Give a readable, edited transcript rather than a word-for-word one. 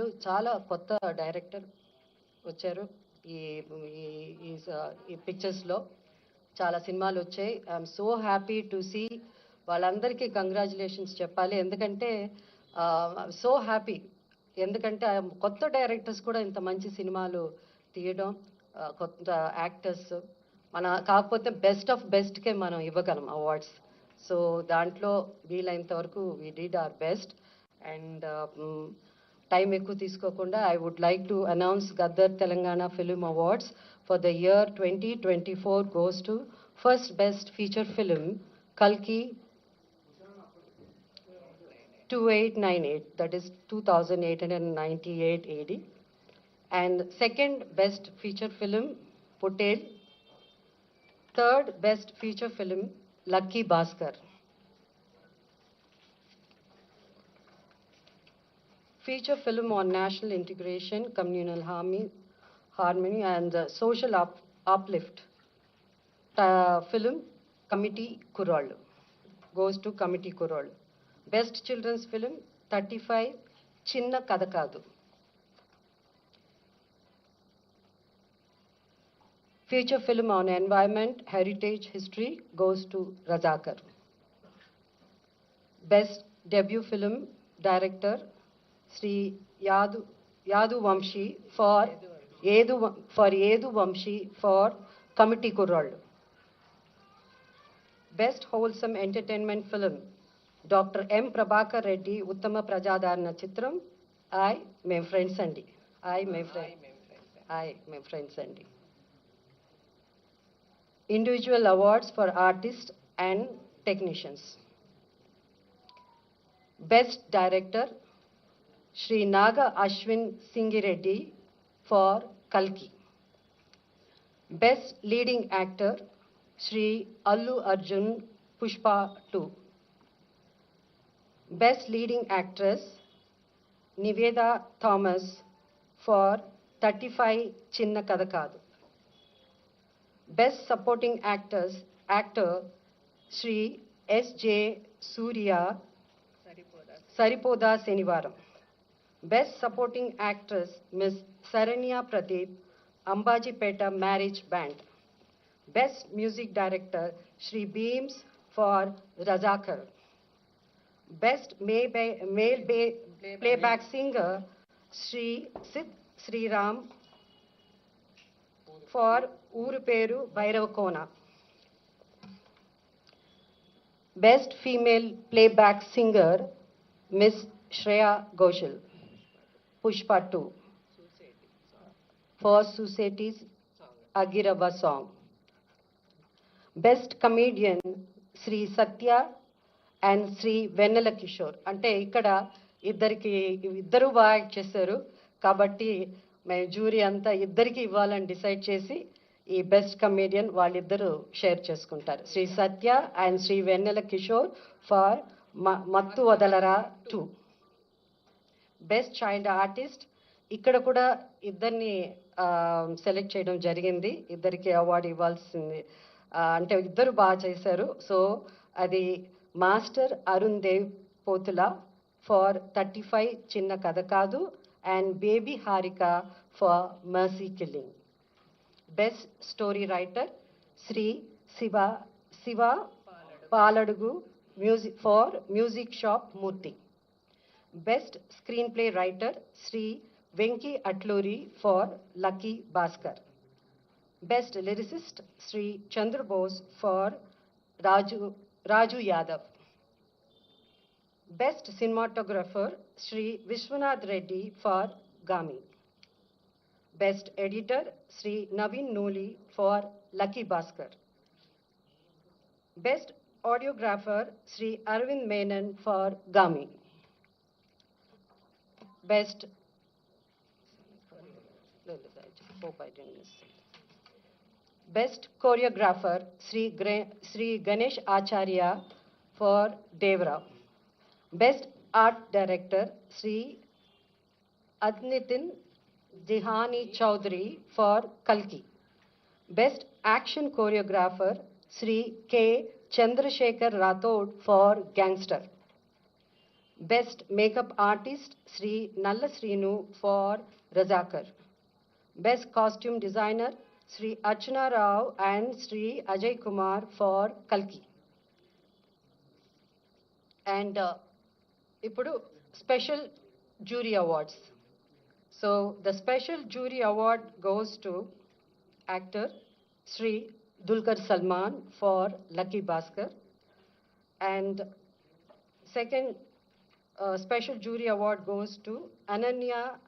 సినిమాలు చాలా కొత్త డైరెక్టర్ వచ్చారు ఈ ఈ పిక్చర్స్లో చాలా సినిమాలు వచ్చాయి. I'm so happy to see. వాళ్ళందరికీ కంగ్రాచులేషన్స్ చెప్పాలి, ఎందుకంటే సో హ్యాపీ. ఎందుకంటే కొత్త డైరెక్టర్స్ కూడా ఇంత మంచి సినిమాలు తీయడం, కొత్త యాక్టర్స్ కాకపోతే బెస్ట్ ఆఫ్ బెస్ట్కే మనం ఇవ్వగలం అవార్డ్స్. సో దాంట్లో వీలైనంత వరకు we did our best. And time ఎక్కువ తీసుకోకుండా I would like to announce Gaddar Telangana film awards for the year 2024 goes to first best feature film Kalki 2898, that is 2898 AD, and second best feature film Patel, third best feature film Lucky Bhaskar. Feature film on national integration, communal harmony and social uplift. Film Committee Kurral goes to Committee Kurral. Best children's film 35 Chinna Kadakadu. Feature film on environment, heritage, history goes to Razakar. Best debut film director Sri Yadu Vamshi for Yedu Vamshi for Committee Kurral. Best wholesome entertainment film Dr. M. Prabhakar Reddy Uttama Prajadarana Chitram I Mem Friends Andi. Mem Friends Andi. Individual awards for artists and technicians. Best director Shri Naga Ashwin Singireddy for Kalki. Best leading actor Shri Allu Arjun Pushpa 2. Best leading actress Niveda Thomas for 35 Chinna Kadakadu. Best supporting actor Shri S.J. Surya Saripoda Senivaram. Best supporting actress Ms. Saranya Pradeep Ambajipeta Marriage Band. Best music director Shri Beams for Razakar. Best male playback singer Shri Sid Sriram for Uruperu Bairavakona. Best female playback singer Miss Shreya Ghoshal, Pushpa 2 for Society's Agirava song. Best comedian Sri Satya and Sri Vennela Kishore. అంటే ఇక్కడ ఇద్దరు బాగా act చేశారు కాబట్టి మేము jury అంతా ఇద్దరికి ఇవ్వాలని డిసైడ్ చేసి ఈ బెస్ట్ కమేడియన్ వాళ్ళిద్దరూ షేర్ చేసుకుంటారు. Shri Satya and Shri Vennela Kishore for Mathu Vadalara 2. Best child artist ఇక్కడ కూడా ఇద్దరిని సెలెక్ట్ చేయడం జరిగింది. ఇద్దరికి అవార్డు ఇవ్వాల్సింది, అంటే ఇద్దరు బాగా చేశారు. సో అది master Arun Dev Pothula for 35 Chinna Katha Kaadu and baby Harika for mercy killing. Best story writer Shri Siva Paladugu for music shop Murthy. Best screenplay writer Sri Venki Atluri for Lucky Bhaskar. Best lyricist Sri Chandra Bose for Raju Yadav. Best cinematographer Sri Vishwanath Reddy for Gami. Best editor Sri Naveen Noli for Lucky Bhaskar. Best audiographer Sri Arvind Menon for Gami. Best Best choreographer Sri Ganesh Acharya for Devra. Best art director Sri Adnitin Dihani Chaudhary for Kalki. Best action choreographer Sri K. Chandrasekhar Rathod for Gangster. Best Makeup Artist, Sri Nalla Srinu for Razakar. Best Costume Designer, Sri Archana Rao and Sri Ajay Kumar for Kalki. And ఇప్పుడు Special Jury Awards. So the Special Jury Award goes to actor Sri Dulquer Salman for Lucky Bhaskar. And second Special Jury Award goes to Ananya